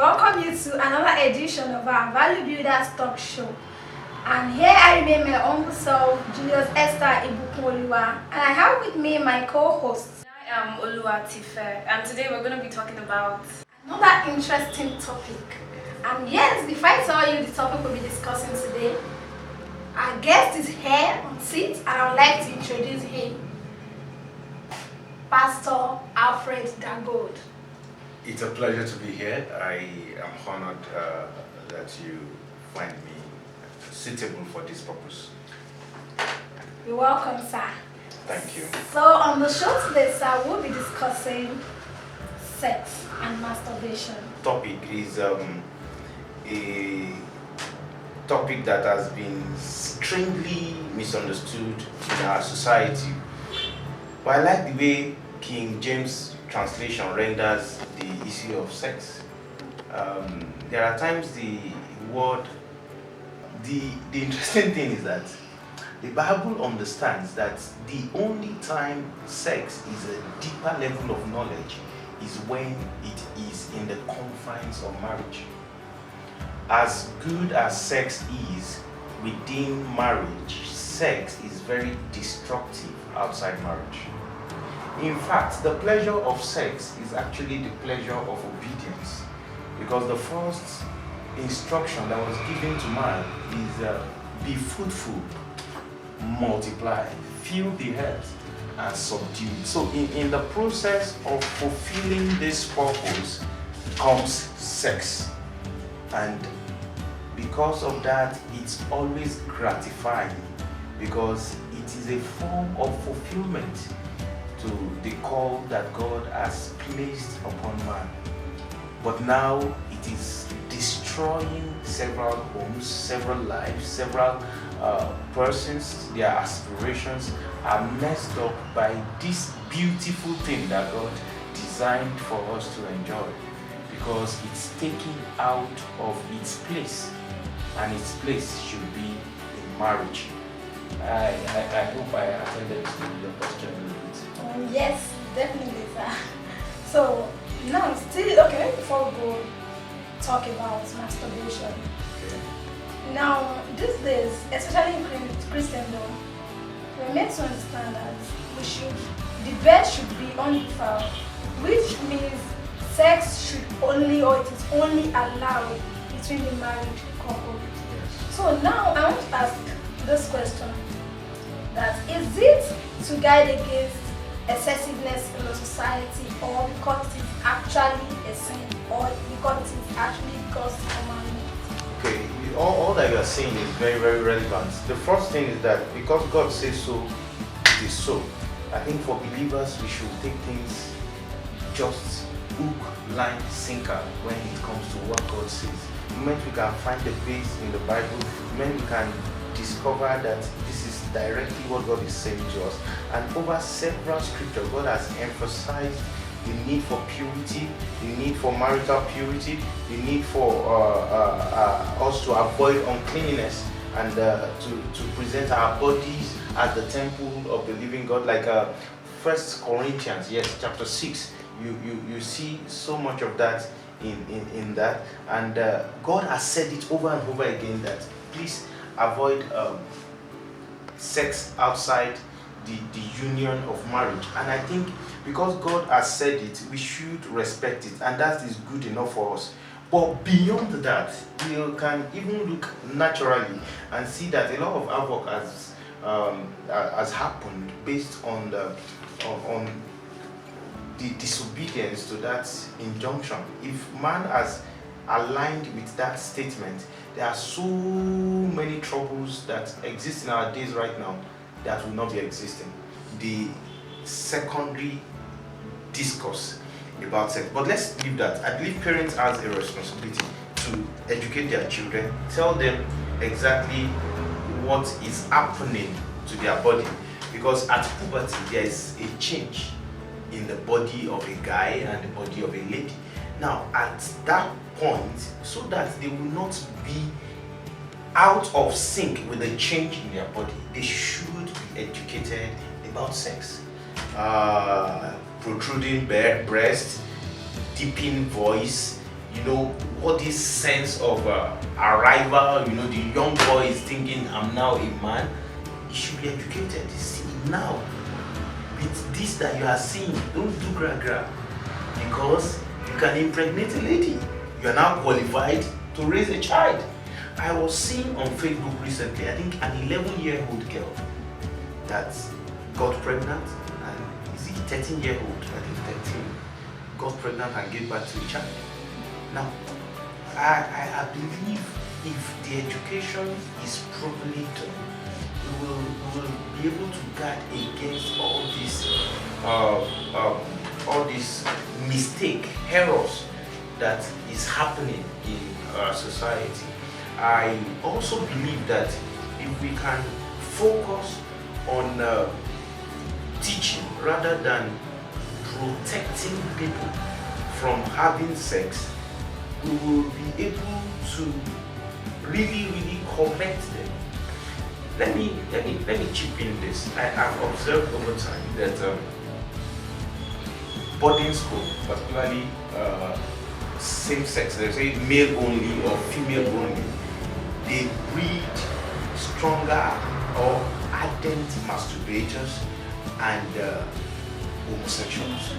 welcome you to another edition of our Value Builders Talk Show. And here I remain my humble self, Julius Esther Ibukunoluwa, and I have with me my co-host. I am Oluwa Tife, and today we're going to be talking about another interesting topic. And yes, before I tell you the topic we'll be discussing today, our guest is here on seat, and I would like to introduce him, Pastor Alfred Dagod. It's a pleasure to be here. I am honored that you find me suitable for this purpose. You're welcome, sir. Thank you. So on the show today, sir, we'll be discussing sex and masturbation. Topic is a topic that has been strangely misunderstood in our society. But I like the way King James translation renders the issue of sex. There are times the interesting thing is that the Bible understands that the only time sex is a deeper level of knowledge is when it is in the confines of marriage. As good as sex is within marriage, sex is very destructive outside marriage. In fact, the pleasure of sex is actually the pleasure of obedience, because the first instruction that was given to man is be fruitful, multiply, fill the earth, and subdue it. So in the process of fulfilling this purpose comes sex, and because of that, it's always gratifying, because it is a form of fulfillment to the call that God has placed upon man. But now it is destroying several homes, several lives, several persons. Their aspirations are messed up by this beautiful thing that God designed for us to enjoy, because it's taken out of its place, and its place should be in marriage. I hope I attended to your question a little bit. Yes, definitely, sir. So now, before we go talk about masturbation. Okay. Now, these days, especially in Christendom, we're made to understand that the bed should be undefiled, which means sex should only, or it is only allowed between the married couple. Yes. So now I want to ask this question: that is it to guide against excessiveness in the society, or because it is actually a sin, or because it is actually God's commandment? Okay, all that you are saying is very, very relevant. The first thing is that because God says so, it is so. I think for believers, we should take things just hook, line, sinker when it comes to what God says. The moment we can find the base in the Bible, the moment we can discover that this is directly what God is saying to us. And over several scriptures, God has emphasized the need for purity, the need for marital purity, the need for us to avoid uncleanness, and to present our bodies as the temple of the living God. Like 1 Corinthians, chapter 6, you see so much of that in that. And God has said it over and over again that please avoid sex outside the union of marriage. And I think because God has said it, we should respect it, and that is good enough for us. But beyond that, we can even look naturally and see that a lot of havoc has happened based on the disobedience to that injunction. If man has aligned with that statement, there are so many troubles that exist in our days right now that will not be existing. The secondary discourse about sex. But let's leave that. I believe parents have a responsibility to educate their children, tell them exactly what is happening to their body. Because at puberty, there is a change in the body of a guy and the body of a lady. Now, at that point, so that they will not be out of sync with the change in their body, they should be educated about sex. Protruding breast, deepening voice, you know, what this sense of arrival, you know, the young boy is thinking, I'm now a man. You should be educated. See, now, with this that you are seeing, don't do gra-gra, because you can impregnate a lady. You are now qualified to raise a child. I was seeing on Facebook recently, I think an 11-year-old girl that got pregnant, and is it 13-year-old, I think 13, got pregnant and gave birth to a child. Now, I believe if the education is properly done, we will be able to guard against all these mistake, errors that is happening in our society. I also believe that if we can focus on teaching rather than protecting people from having sex, we will be able to really correct them. Let me chip in this. I have observed over time that boarding school, particularly same-sex, they say male only or female only, they breed stronger or ardent masturbators and homosexuals.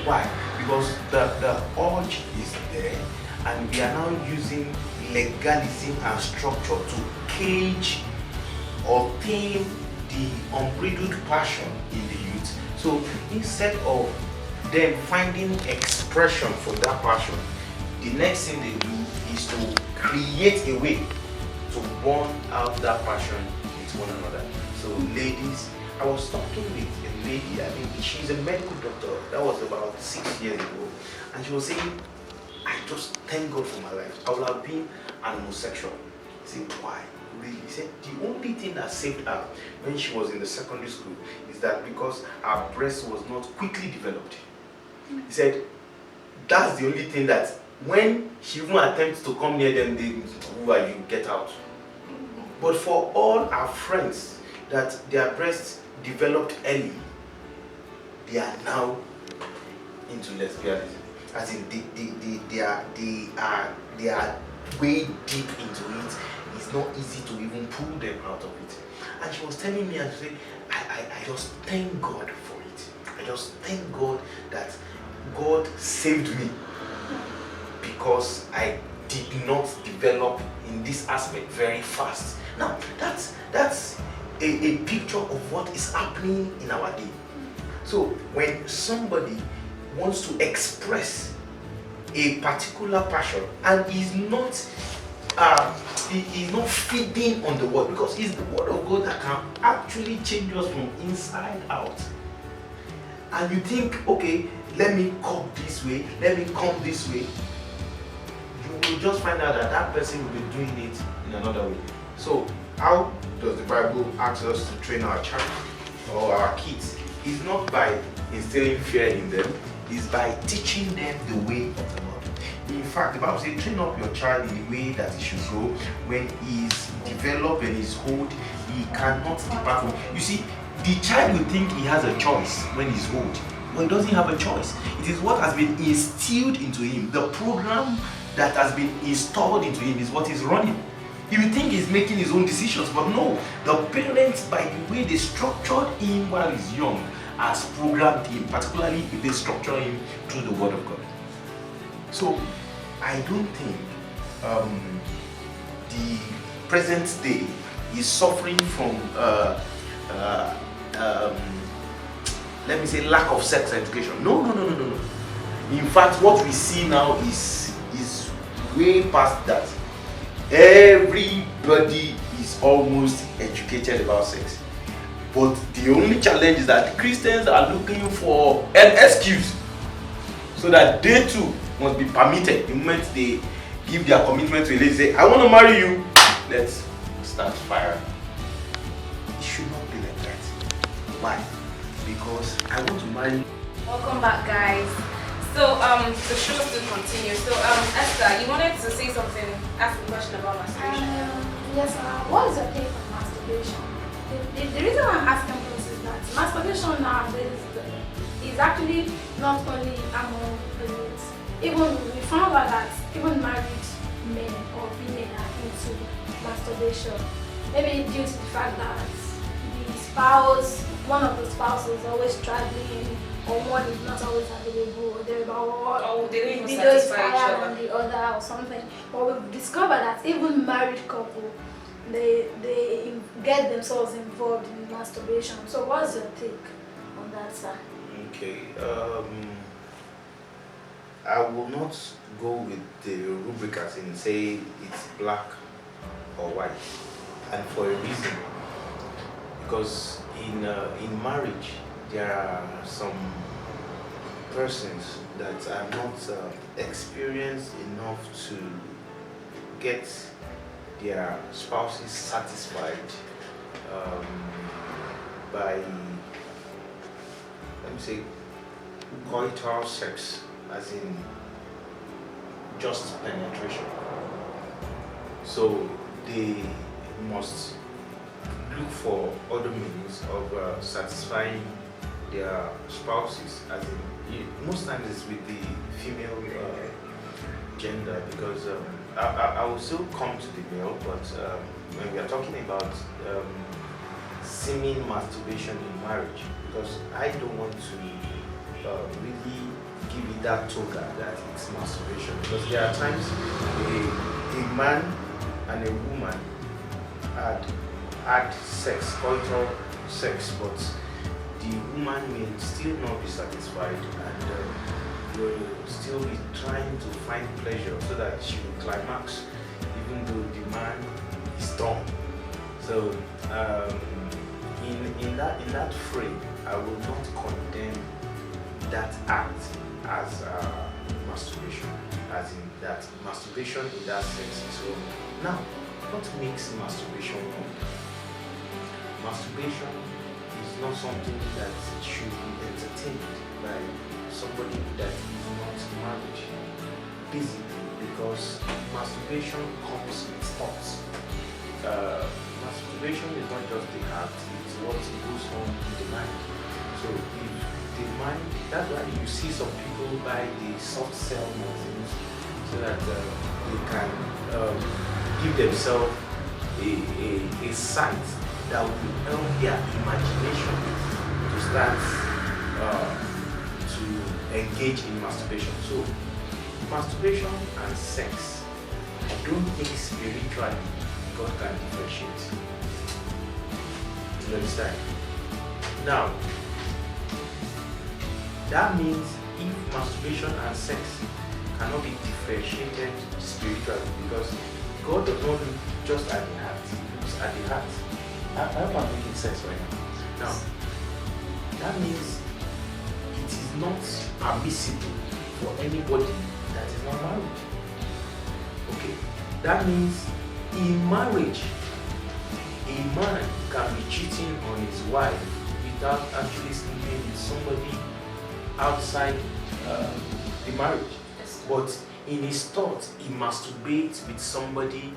Why? Because the urge is there, and we are now using legalism and structure to cage or tame the unbridled passion in the youth. So instead of them finding expression for that passion, the next thing they do is to create a way to burn out that passion with one another. So ladies, I was talking with a lady, I think she's a medical doctor, that was about 6 years ago, and she was saying, I just thank God for my life. I would have been an homosexual. I said, why? Really? He said the only thing that saved her when she was in the secondary school is that because her breast was not quickly developed. He said that's the only thing that when she even attempts to come near them, they, who are you, get out. But for all our friends that their breasts developed early, they are now into lesbianism. As in they are way deep into it. It's not easy to even pull them out of it. And she was telling me, and she said, I just thank God for it. I just thank God that God saved me because I did not develop in this aspect very fast. Now, that's a picture of what is happening in our day. So when somebody wants to express a particular passion and is not feeding on the word, because it's the word of God that can actually change us from inside out. And you think, okay, let me come this way, let me come this way, you will just find out that that person will be doing it in another way. So how does the Bible ask us to train our child or our kids? It's not by instilling fear in them, it's by teaching them the way of the Lord. In fact, the Bible says, train up your child in the way that he should go. When he is developed and is old, he cannot depart from. You see, the child will think he has a choice when he's old, but he doesn't have a choice. It is what has been instilled into him. The program that has been installed into him is what is running. He will think he's making his own decisions, but no. The parents, by the way they structured him while he's young, has programmed him, particularly if they structure him through the Word of God. So, I don't think the present day is suffering from, let me say, lack of sex education. No. In fact, what we see now is way past that. Everybody is almost educated about sex. But the only challenge is that Christians are looking for an excuse so that they too must be permitted. The moment they give their commitment to a lady, say, I want to marry you, let's start firing. It should not be like that. Why? Because I want to marry you. Welcome back, guys. So the show still continues. So Esther, you wanted to say something, ask a question about masturbation. Yes, what is your take on masturbation? The reason why I'm asking this is that masturbation nowadays is actually not only among the youth, even we found out that even married men or women are into masturbation. Maybe due to the fact that one of the spouses is always traveling, or one is not always available, or they're about they don't even video is satisfy each higher other. than the other or something. But we've discovered that even married couple, they get themselves involved in masturbation. So what's your take on that, sir? Okay. I will not go with the rubric as in say it's black or white, and for a reason. Because in marriage, there are some persons that are not experienced enough to get their spouses satisfied by, let me say, coital sex, as in just penetration. So they must look for other means of satisfying their spouses, as in most times it's with the female gender, because I will still come to the male, but when we are talking about seeming masturbation in marriage, because I don't want to really give it that toga that it's masturbation, because there are times a man and a woman had sex, coital sex, but the woman may still not be satisfied and will still be trying to find pleasure so that she will climax, even though the man is done. So in that frame, I will not condemn that act as masturbation, as in that masturbation in that sense. So now, what makes masturbation wrong? Masturbation is not something that should be entertained by somebody that is not married, basically, because masturbation comes with thoughts. Masturbation is not just the act, it's what goes on in the mind. So if the mind, that's why you see some people buy the soft cell magazines so that they can give themselves a site that will help their imagination to start to engage in masturbation. So masturbation and sex, I don't think spiritually God can differentiate. You understand? Now, that means if masturbation and sex cannot be differentiated spiritually, because God does not look just at the heart, He looks at the heart. I hope I'm making sense right now. Now, that means it is not permissible for anybody that is not married. Okay, that means in marriage, a man can be cheating on his wife without actually sleeping with somebody outside the marriage. But in his thoughts, he masturbates with somebody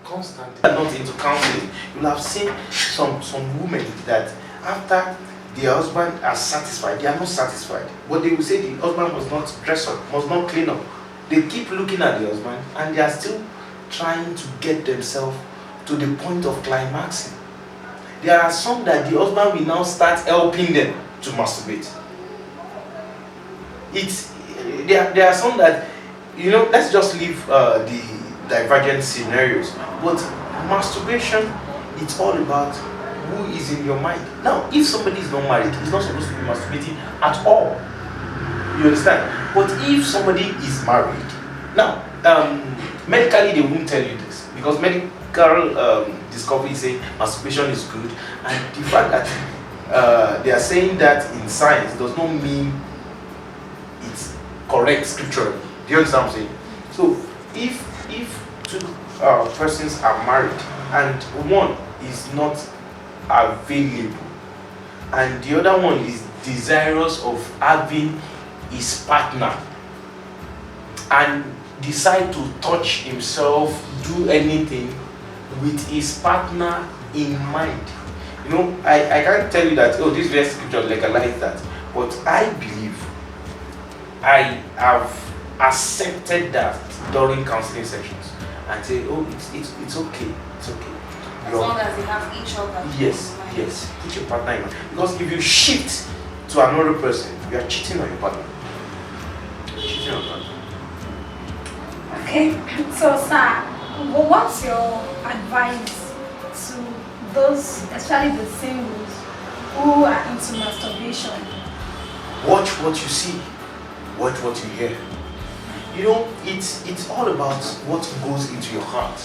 constantly. Not into counseling. You'll have seen some women that after their husband are satisfied, they are not satisfied. But they will say the husband must not dress up, must not clean up. They keep looking at the husband and they are still trying to get themselves to the point of climaxing. There are some that the husband will now start helping them to masturbate. There are some that, let's just leave the divergent scenarios. But masturbation, it's all about who is in your mind. Now, if somebody is not married, he's not supposed to be masturbating at all. You understand? But if somebody is married, now, medically they won't tell you this, because medical discovery say masturbation is good, and the fact that they are saying that in science does not mean it's correct scripturally. Do you understand what I'm saying? So if two persons are married and one is not available and the other one is desirous of having his partner and decide to touch himself, do anything with his partner in mind, I can't tell you that, this very scripture legalize that, but I believe I have accepted that during counseling sessions and say, oh, it's okay, it's okay. As long as they have each other. Yes, yes. Put your partner in mind. Because if you shift to another person, you are cheating on your partner. Cheating on your partner. Okay, so sir, what's your advice to those, especially the singles, who are into masturbation? Watch what you see, watch what you hear. You know, it's all about what goes into your heart.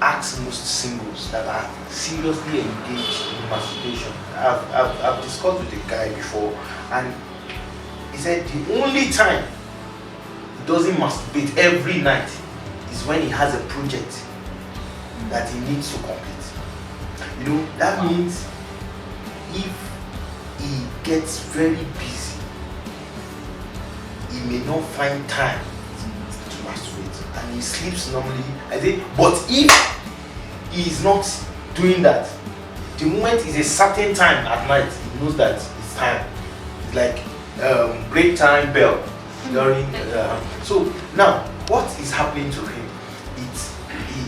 Ask most singles that are seriously engaged in masturbation. I've discussed with a guy before, and he said the only time he doesn't masturbate every night is when he has a project that he needs to complete. You know, that means if he gets very busy, he may not find time to masturbate, and he sleeps normally. I say, but if he is not doing that, the moment is a certain time at night, he knows that it's time. It's like break time bell during. So now, what is happening to him?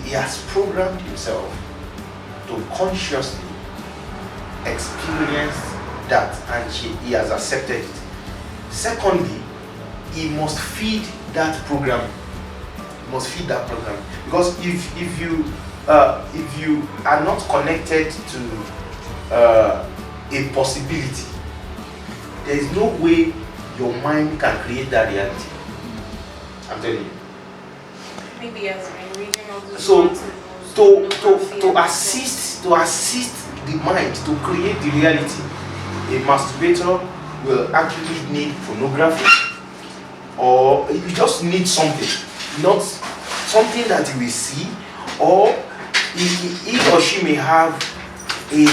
He has programmed himself to consciously experience that, and he has accepted it. Secondly, he must feed that program. He must feed that program, because if you are not connected to a possibility, there is no way your mind can create that reality. I'm telling you. Maybe as in reading all those So articles, to assist the mind to create the reality, a masturbator will actually need pornography, or you just need something, not something that you will see, or he or she may have a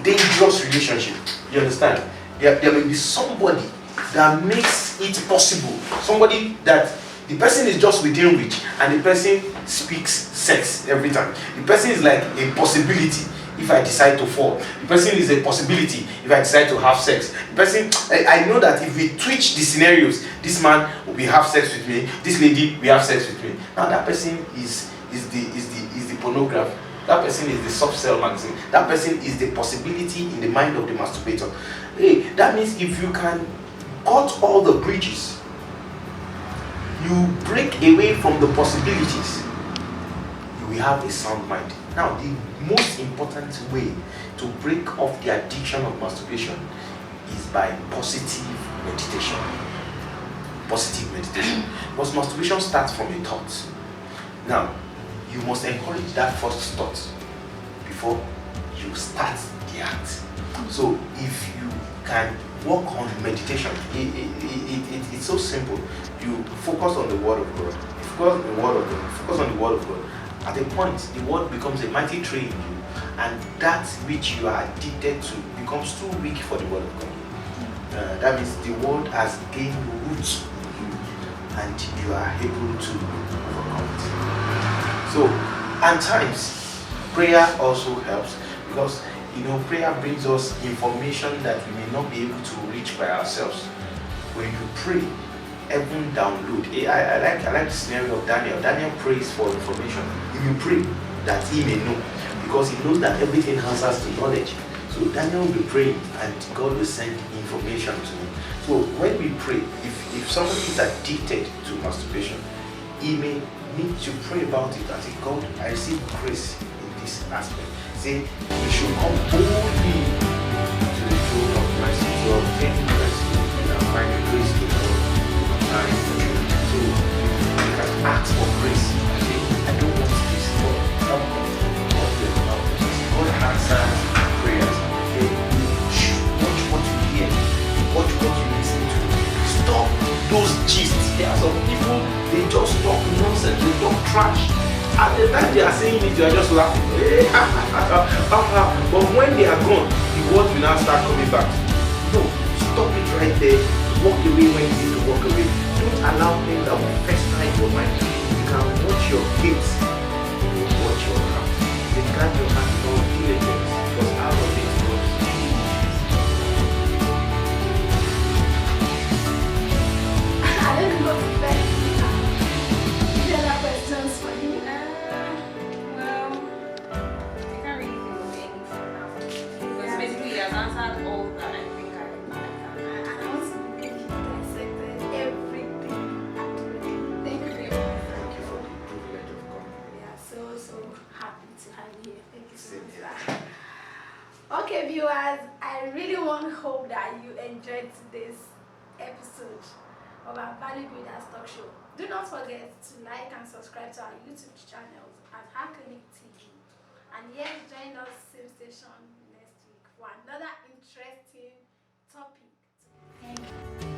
dangerous relationship. You understand? There may be somebody that makes it possible, somebody that the person is just within reach, and the person speaks sex every time. The person is like a possibility if I decide to fall. The person is a possibility if I decide to have sex. The person, I know that if we twitch the scenarios, this man will have sex with me, this lady will have sex with me. Now that person is the pornography. That person is the soft cell magazine. That person is the possibility in the mind of the masturbator. Hey, that means if you can cut all the bridges, you break away from the possibilities, you will have a sound mind. Now, the most important way to break off the addiction of masturbation is by positive meditation. Positive meditation. Because masturbation starts from a thought. Now, you must encourage that first thought before you start the act. So, if you can work on meditation, it's so simple. You focus on the Word of God. You focus on the Word of God. Focus on the Word of God. At a point, the Word becomes a mighty tree in you, and that which you are addicted to becomes too weak for the Word of God. That means the Word has gained roots in you, and you are able to overcome it. So, at times, prayer also helps, because prayer brings us information that we may not be able to reach by ourselves. When you pray, heaven download. I like the scenario of Daniel. Daniel prays for information. If you pray, that he may know, because he knows that everything answers to knowledge. So Daniel will be praying, and God will send information to him. So when we pray, if somebody is addicted to masturbation, he may need to pray about it and say, God, I receive grace in this aspect. Say, you should come boldly to the throne of mercy to obtain mercy and find grace to God. So you can ask for grace. Say, I don't want this, Lord. Help me. God answers prayers. Okay? Watch what you hear. Watch what you listen to. Stop those gists. There are some people, they just talk nonsense. They talk trash. At the time they are saying it, you are just laughing. But when they are gone, the word will now start coming back. No, stop it right there. Walk away when you need to walk away. Don't allow things that will fester in your mind. You can watch your gates. You will watch your heart. You guard your heart with all diligence, because out of it goes. I don't know. viewers, I really want hope that you enjoyed today's episode of our Value Builders Talk Show. Do not forget to like and subscribe to our YouTube channels at HeartClinic TV. And yes, join us same station next week for another interesting topic. Thank you.